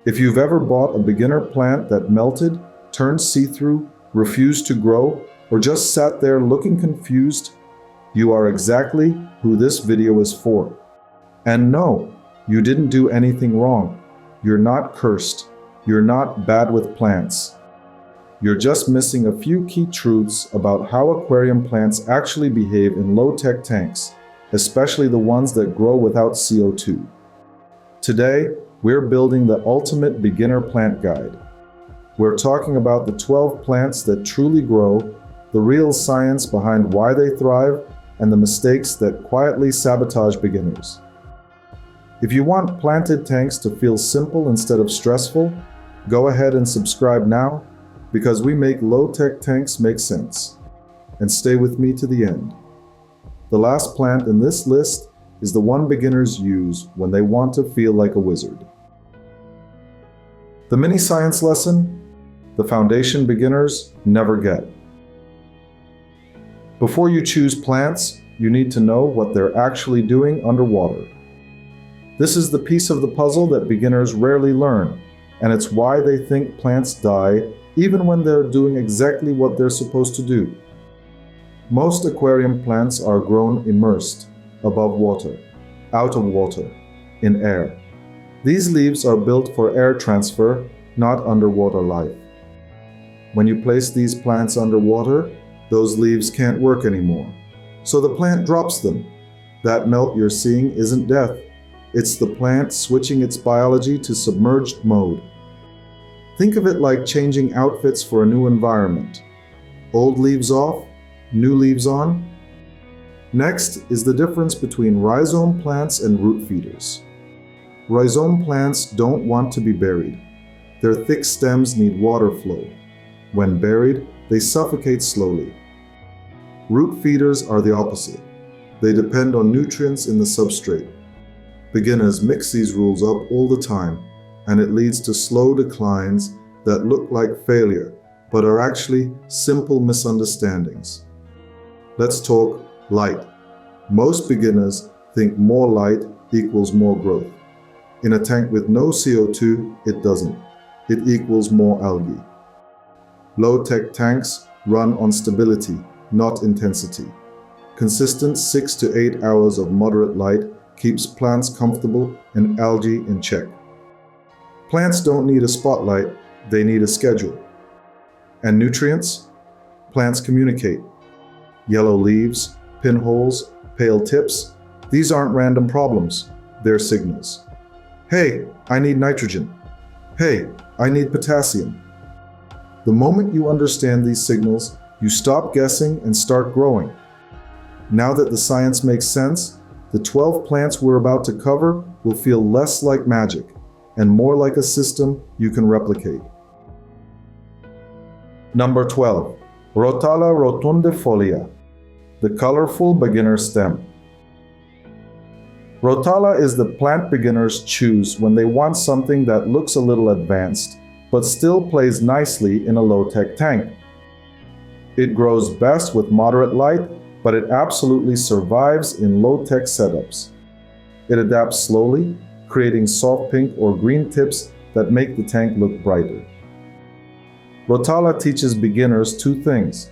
If you've ever bought a beginner plant that melted, turned see-through, refused to grow, or just sat there looking confused, you are exactly who this video is for. And no, you didn't do anything wrong. You're not cursed. You're not bad with plants. You're just missing a few key truths about how aquarium plants actually behave in low-tech tanks, especially the ones that grow without CO2. Today, we're building the ultimate beginner plant guide. We're talking about the 12 plants that truly grow, the real science behind why they thrive, and the mistakes that quietly sabotage beginners. If you want planted tanks to feel simple instead of stressful, go ahead and subscribe now, because we make low-tech tanks make sense. And stay with me to the end. The last plant in this list is the one beginners use when they want to feel like a wizard. The mini science lesson: the foundation beginners never get. Before you choose plants, you need to know what they're actually doing underwater. This is the piece of the puzzle that beginners rarely learn, and it's why they think plants die even when they're doing exactly what they're supposed to do. Most aquarium plants are grown immersed, above water, out of water, in air. These leaves are built for air transfer, not underwater life. When you place these plants underwater, those leaves can't work anymore, so the plant drops them. That melt you're seeing isn't death. It's the plant switching its biology to submerged mode. Think of it like changing outfits for a new environment. Old leaves off, new leaves on. Next is the difference between rhizome plants and root feeders. Rhizome plants don't want to be buried. Their thick stems need water flow. When buried, they suffocate slowly. Root feeders are the opposite. They depend on nutrients in the substrate. Beginners mix these rules up all the time, and it leads to slow declines that look like failure, but are actually simple misunderstandings. Let's talk light. Most beginners think more light equals more growth. In a tank with no CO2, it doesn't. It equals more algae. Low-tech tanks run on stability, not intensity. Consistent 6 to 8 hours of moderate light keeps plants comfortable and algae in check. Plants don't need a spotlight, they need a schedule. And nutrients? Plants communicate. Yellow leaves, pinholes, pale tips, these aren't random problems, they're signals. Hey, I need nitrogen. Hey, I need potassium. The moment you understand these signals, you stop guessing and start growing. Now that the science makes sense, the 12 plants we're about to cover will feel less like magic and more like a system you can replicate. Number 12. Rotala rotundifolia, the colorful beginner stem. Rotala is the plant beginners choose when they want something that looks a little advanced, but still plays nicely in a low-tech tank. It grows best with moderate light, but it absolutely survives in low-tech setups. It adapts slowly, creating soft pink or green tips that make the tank look brighter. Rotala teaches beginners two things: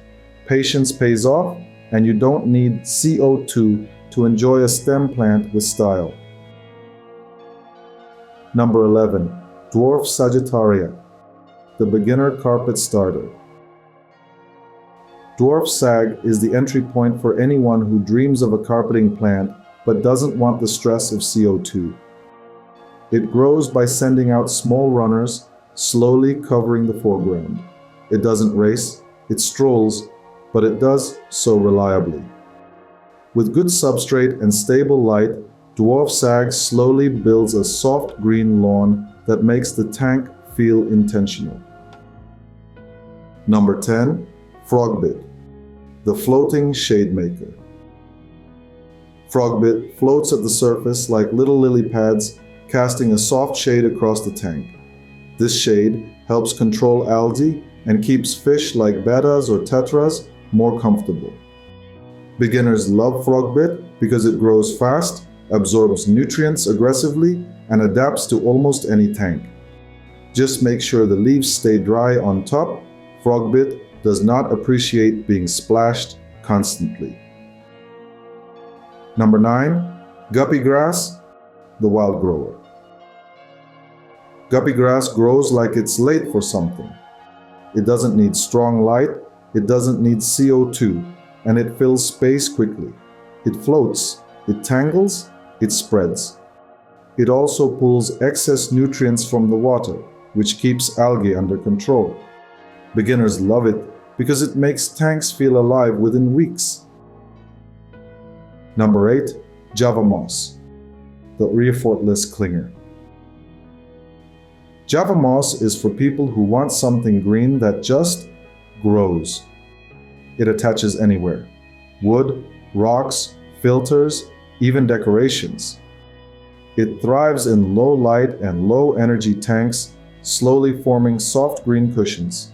patience pays off, and you don't need CO2 to enjoy a stem plant with style. Number 11. Dwarf Sagittaria, the beginner carpet starter. Dwarf Sag is the entry point for anyone who dreams of a carpeting plant but doesn't want the stress of CO2. It grows by sending out small runners, slowly covering the foreground. It doesn't race, it strolls, but it does so reliably. With good substrate and stable light, Dwarf Sag slowly builds a soft green lawn that makes the tank feel intentional. Number 10. Frogbit, the floating shade maker. Frogbit floats at the surface like little lily pads, casting a soft shade across the tank. This shade helps control algae and keeps fish like bettas or tetras more comfortable. Beginners love Frogbit because it grows fast, absorbs nutrients aggressively, and adapts to almost any tank. Just make sure the leaves stay dry on top. Frogbit does not appreciate being splashed constantly. Number 9. Guppy grass, the wild grower. Guppy grass grows like it's late for something. It doesn't need strong light, it doesn't need CO2, and it fills space quickly. It floats, it tangles, it spreads. It also pulls excess nutrients from the water, which keeps algae under control. Beginners love it because it makes tanks feel alive within weeks. Number 8. Java moss, the effortless clinger. Java moss is for people who want something green that just grows. It attaches anywhere: wood, rocks, filters, even decorations. It thrives in low light and low energy tanks, slowly forming soft green cushions.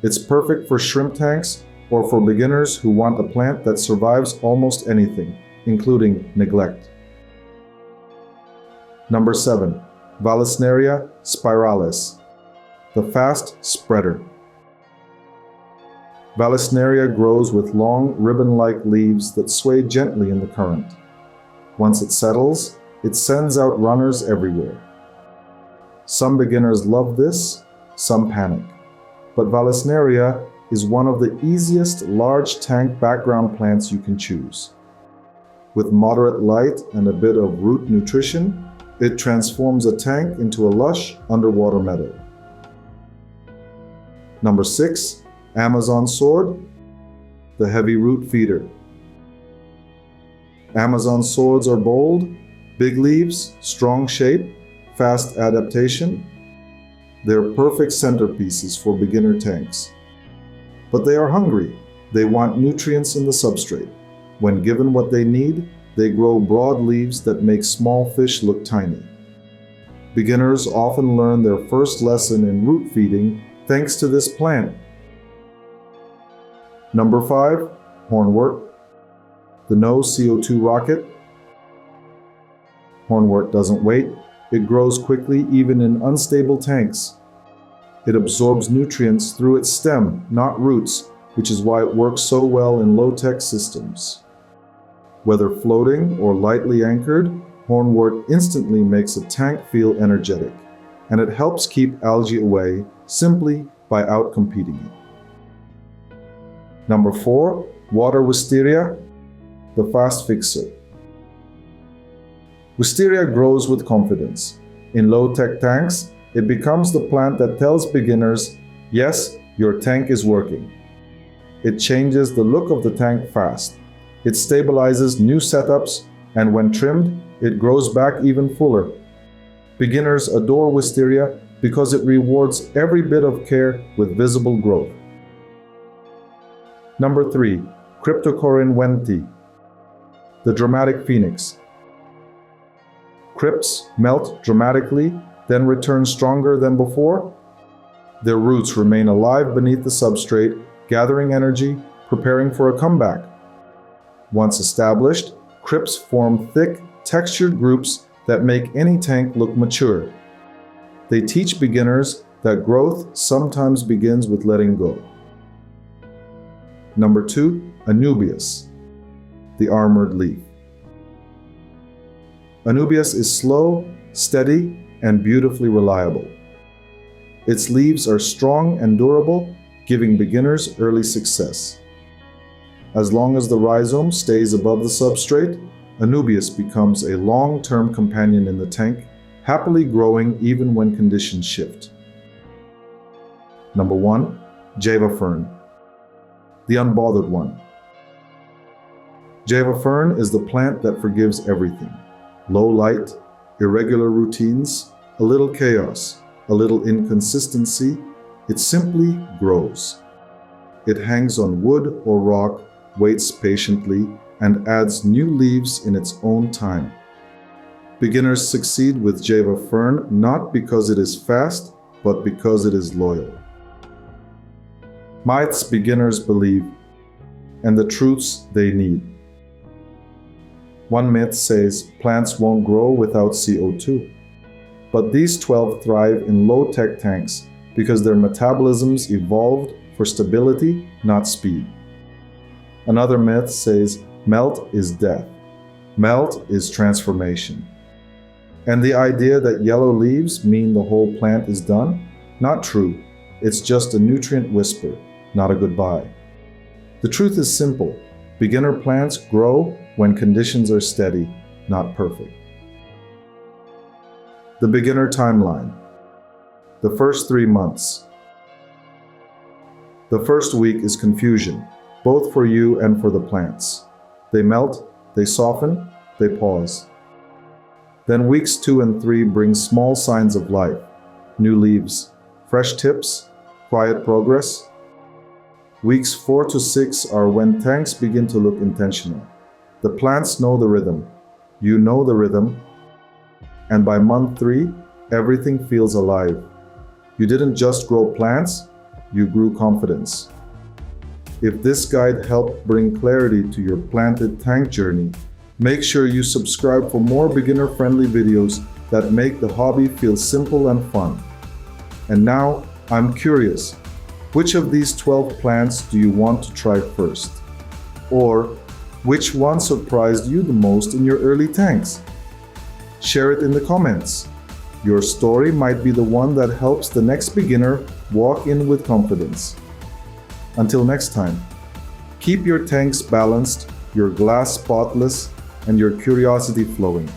It's perfect for shrimp tanks or for beginners who want a plant that survives almost anything, including neglect. Number 7. Vallisneria spiralis, the fast spreader. Vallisneria grows with long, ribbon-like leaves that sway gently in the current. Once it settles, it sends out runners everywhere. Some beginners love this, some panic. But Vallisneria is one of the easiest large tank background plants you can choose. With moderate light and a bit of root nutrition, it transforms a tank into a lush underwater meadow. Number 6. Amazon sword, the heavy root feeder. Amazon swords are bold, big leaves, strong shape, fast adaptation. They're perfect centerpieces for beginner tanks. But they are hungry. They want nutrients in the substrate. When given what they need, they grow broad leaves that make small fish look tiny. Beginners often learn their first lesson in root feeding thanks to this plant. Number 5. Hornwort, the no CO2 rocket. Hornwort doesn't wait. It grows quickly even in unstable tanks. It absorbs nutrients through its stem, not roots, which is why it works so well in low-tech systems. Whether floating or lightly anchored, Hornwort instantly makes a tank feel energetic, and it helps keep algae away simply by outcompeting it. Number 4. Water wisteria, the fast fixer. Wisteria grows with confidence. In low-tech tanks, it becomes the plant that tells beginners, yes, your tank is working. It changes the look of the tank fast. It stabilizes new setups, and when trimmed, it grows back even fuller. Beginners adore wisteria because it rewards every bit of care with visible growth. Number 3. Cryptocorin wenti, the dramatic phoenix. Crypts melt dramatically, then return stronger than before. Their roots remain alive beneath the substrate, gathering energy, preparing for a comeback. Once established, crypts form thick, textured groups that make any tank look mature. They teach beginners that growth sometimes begins with letting go. Number 2. Anubias, the armored leaf. Anubias is slow, steady, and beautifully reliable. Its leaves are strong and durable, giving beginners early success. As long as the rhizome stays above the substrate, Anubias becomes a long-term companion in the tank, happily growing even when conditions shift. Number 1. Java Fern, the unbothered one. Java Fern is the plant that forgives everything. Low light, irregular routines, a little chaos, a little inconsistency, it simply grows. It hangs on wood or rock, waits patiently, and adds new leaves in its own time. Beginners succeed with Java Fern not because it is fast, but because it is loyal. Myths beginners believe, and the truths they need. One myth says plants won't grow without CO2. But these 12 thrive in low-tech tanks because their metabolisms evolved for stability, not speed. Another myth says melt is death. Melt is transformation. And the idea that yellow leaves mean the whole plant is done? Not true. It's just a nutrient whisper, not a goodbye. The truth is simple. Beginner plants grow when conditions are steady, not perfect. The beginner timeline. The first 3 months. The first week is confusion, both for you and for the plants. They melt, they soften, they pause. Then weeks 2 and 3 bring small signs of life, new leaves, fresh tips, quiet progress. Weeks 4 to 6 are when tanks begin to look intentional. The plants know the rhythm, you know the rhythm, and by month 3, everything feels alive. You didn't just grow plants, you grew confidence. If this guide helped bring clarity to your planted tank journey, make sure you subscribe for more beginner-friendly videos that make the hobby feel simple and fun. And now, I'm curious, which of these 12 plants do you want to try first? Or, which one surprised you the most in your early tanks? Share it in the comments. Your story might be the one that helps the next beginner walk in with confidence. Until next time, keep your tanks balanced, your glass spotless, and your curiosity flowing.